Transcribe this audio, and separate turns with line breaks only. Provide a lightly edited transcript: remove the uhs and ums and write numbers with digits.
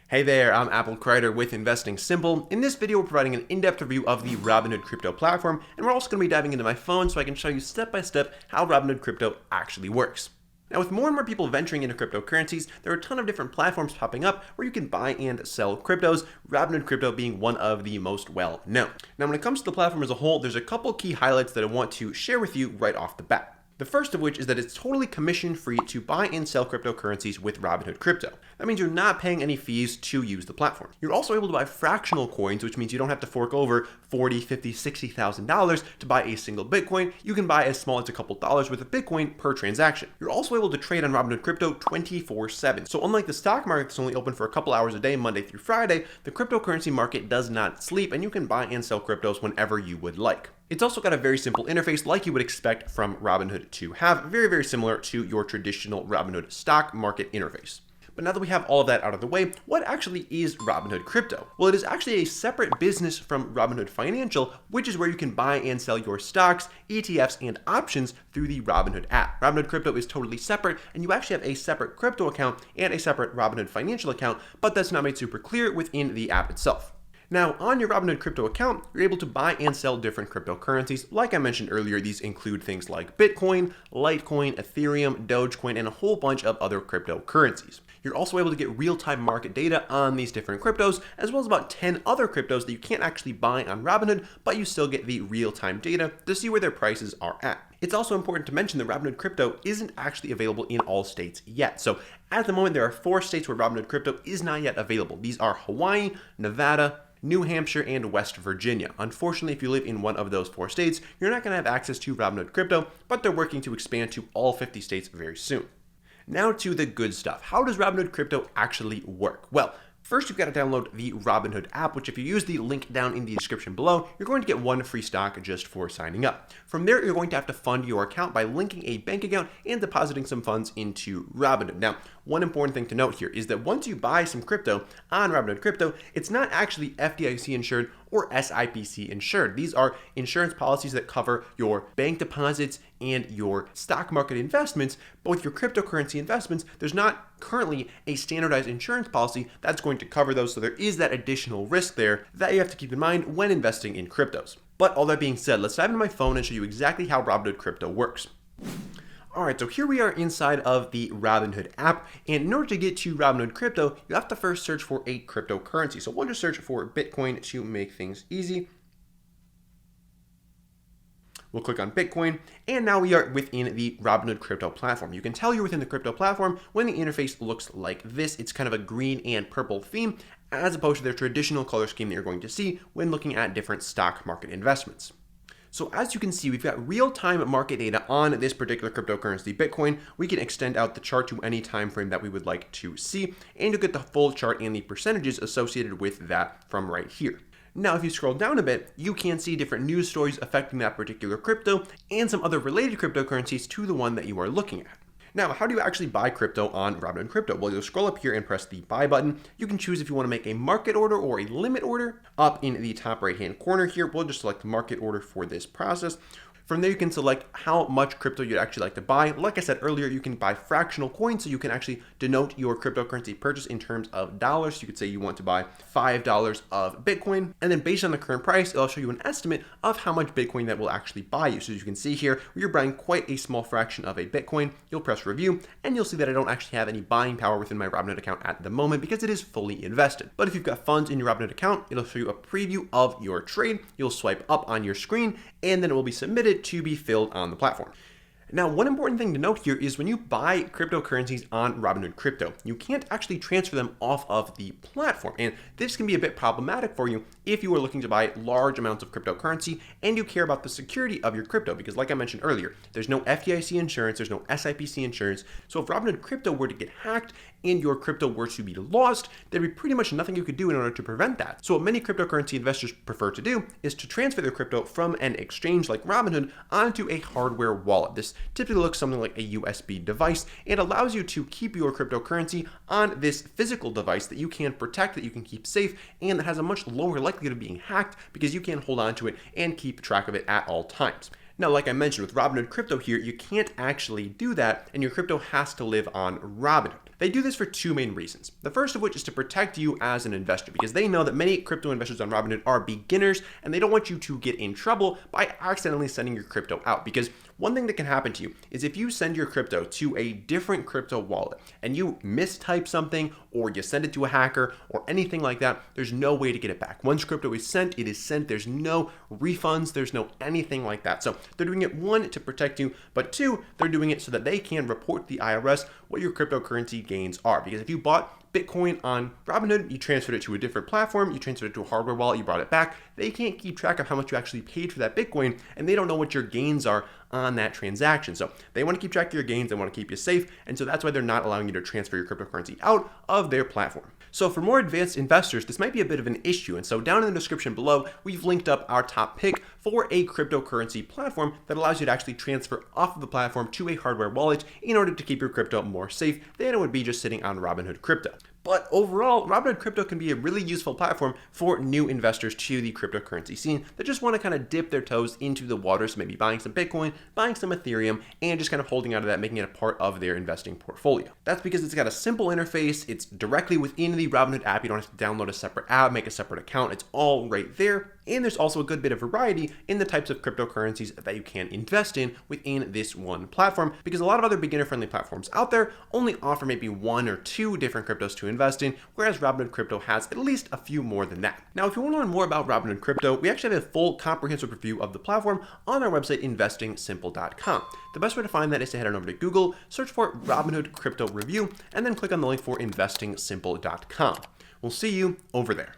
Hey there, I'm Apple Crider with Investing Simple. In this video, we're providing an in-depth review of the Robinhood crypto platform, and we're also going to be diving into my phone so I can show you step-by-step how Robinhood crypto actually works. Now, with more and more people venturing into cryptocurrencies, there are a ton of different platforms popping up where you can buy and sell cryptos, Robinhood Crypto being one of the most well-known. Now, when it comes to the platform as a whole, there's a couple key highlights that I want to share with you right off the bat. The first of which is that it's totally commission-free to buy and sell cryptocurrencies with Robinhood Crypto. That means you're not paying any fees to use the platform. You're also able to buy fractional coins, which means you don't have to fork over $40,000, $50,000, $60,000 to buy a single Bitcoin. You can buy as small as a couple dollars worth of Bitcoin per transaction. You're also able to trade on Robinhood Crypto 24/7. So unlike the stock market that's only open for a couple hours a day, Monday through Friday, the cryptocurrency market does not sleep, and you can buy and sell cryptos whenever you would like. It's also got a very simple interface like you would expect from Robinhood to have, very, very similar to your traditional Robinhood stock market interface. But now that we have all of that out of the way, what actually is Robinhood Crypto? Well, it is actually a separate business from Robinhood Financial, which is where you can buy and sell your stocks, ETFs, and options through the Robinhood app. Robinhood Crypto is totally separate, and you actually have a separate crypto account and a separate Robinhood Financial account, but that's not made super clear within the app itself. Now, on your Robinhood Crypto account, you're able to buy and sell different cryptocurrencies. Like I mentioned earlier, these include things like Bitcoin, Litecoin, Ethereum, Dogecoin, and a whole bunch of other cryptocurrencies. You're also able to get real-time market data on these different cryptos, as well as about 10 other cryptos that you can't actually buy on Robinhood, but you still get the real-time data to see where their prices are at. It's also important to mention that Robinhood Crypto isn't actually available in all states yet. So at the moment, there are 4 states where Robinhood Crypto is not yet available. These are Hawaii, Nevada, New Hampshire, and West Virginia. Unfortunately, if you live in one of those 4 states, you're not going to have access to Robinhood Crypto, but they're working to expand to all 50 states very soon. Now to the good stuff. How does Robinhood Crypto actually work? Well, first, you've got to download the Robinhood app, which if you use the link down in the description below, you're going to get 1 free stock just for signing up. From there, you're going to have to fund your account by linking a bank account and depositing some funds into Robinhood. Now, one important thing to note here is that once you buy some crypto on Robinhood Crypto, it's not actually FDIC insured or SIPC insured. These are insurance policies that cover your bank deposits and your stock market investments, but with your cryptocurrency investments, there's not currently a standardized insurance policy that's going to cover those, so there is that additional risk there that you have to keep in mind when investing in cryptos. But all that being said, let's dive into my phone and show you exactly how Robinhood Crypto works. Alright, so here we are inside of the Robinhood app, and in order to get to Robinhood Crypto, you have to first search for a cryptocurrency. So we'll just search for Bitcoin to make things easy. We'll click on Bitcoin, and now we are within the Robinhood Crypto platform. You can tell you're within the crypto platform when the interface looks like this. It's kind of a green and purple theme, as opposed to their traditional color scheme that you're going to see when looking at different stock market investments. So as you can see, we've got real-time market data on this particular cryptocurrency, Bitcoin. We can extend out the chart to any time frame that we would like to see, and you'll get the full chart and the percentages associated with that from right here. Now, if you scroll down a bit, you can see different news stories affecting that particular crypto and some other related cryptocurrencies to the one that you are looking at. Now, how do you actually buy crypto on Robinhood Crypto? Well, you'll scroll up here and press the buy button. You can choose if you want to make a market order or a limit order. Up in the top right-hand corner here, we'll just select market order for this process. From there, you can select how much crypto you'd actually like to buy. Like I said earlier, you can buy fractional coins, so you can actually denote your cryptocurrency purchase in terms of dollars. You could say you want to buy $5 of Bitcoin, and then based on the current price, it'll show you an estimate of how much Bitcoin that will actually buy you. So as you can see here, you're buying quite a small fraction of a Bitcoin. You'll press review, and you'll see that I don't actually have any buying power within my Robinhood account at the moment because it is fully invested. But if you've got funds in your Robinhood account, it'll show you a preview of your trade. You'll swipe up on your screen, and then it will be submitted to be filled on the platform. Now, one important thing to note here is when you buy cryptocurrencies on Robinhood Crypto, you can't actually transfer them off of the platform. And this can be a bit problematic for you if you are looking to buy large amounts of cryptocurrency and you care about the security of your crypto. Because like I mentioned earlier, there's no FDIC insurance, there's no SIPC insurance. So if Robinhood Crypto were to get hacked and your crypto were to be lost, there'd be pretty much nothing you could do in order to prevent that. So what many cryptocurrency investors prefer to do is to transfer their crypto from an exchange like Robinhood onto a hardware wallet. This typically looks something like a USB device and allows you to keep your cryptocurrency on this physical device that you can protect, that you can keep safe, and that has a much lower likelihood of being hacked because you can hold on to it and keep track of it at all times. Now, like I mentioned, with Robinhood Crypto here, you can't actually do that, and your crypto has to live on Robinhood. They do this for two main reasons. The first of which is to protect you as an investor, because they know that many crypto investors on Robinhood are beginners and they don't want you to get in trouble by accidentally sending your crypto out. Because one thing that can happen to you is if you send your crypto to a different crypto wallet and you mistype something or you send it to a hacker or anything like that, there's no way to get it back. Once crypto is sent, it is sent. There's no refunds. There's no anything like that. So they're doing it, one, to protect you, but two, they're doing it so that they can report to the IRS what your cryptocurrency gains are. Because if you bought Bitcoin on Robinhood, you transferred it to a different platform, you transferred it to a hardware wallet, you brought it back, they can't keep track of how much you actually paid for that Bitcoin, and they don't know what your gains are on that transaction. So they want to keep track of your gains, they want to keep you safe, and so that's why they're not allowing you to transfer your cryptocurrency out of their platform. So for more advanced investors, this might be a bit of an issue, and so down in the description below, we've linked up our top pick for a cryptocurrency platform that allows you to actually transfer off of the platform to a hardware wallet in order to keep your crypto more safe than it would be just sitting on Robinhood Crypto. But overall, Robinhood Crypto can be a really useful platform for new investors to the cryptocurrency scene that just want to kind of dip their toes into the water, so maybe buying some Bitcoin, buying some Ethereum, and just kind of holding out of that, making it a part of their investing portfolio. That's because it's got a simple interface, it's directly within the Robinhood app, you don't have to download a separate app, make a separate account, it's all right there. And there's also a good bit of variety in the types of cryptocurrencies that you can invest in within this one platform, because a lot of other beginner-friendly platforms out there only offer maybe one or two different cryptos to invest in, whereas Robinhood Crypto has at least a few more than that. Now, if you want to learn more about Robinhood Crypto, we actually have a full comprehensive review of the platform on our website, investingsimple.com. The best way to find that is to head on over to Google, search for Robinhood Crypto Review, and then click on the link for investingsimple.com. We'll see you over there.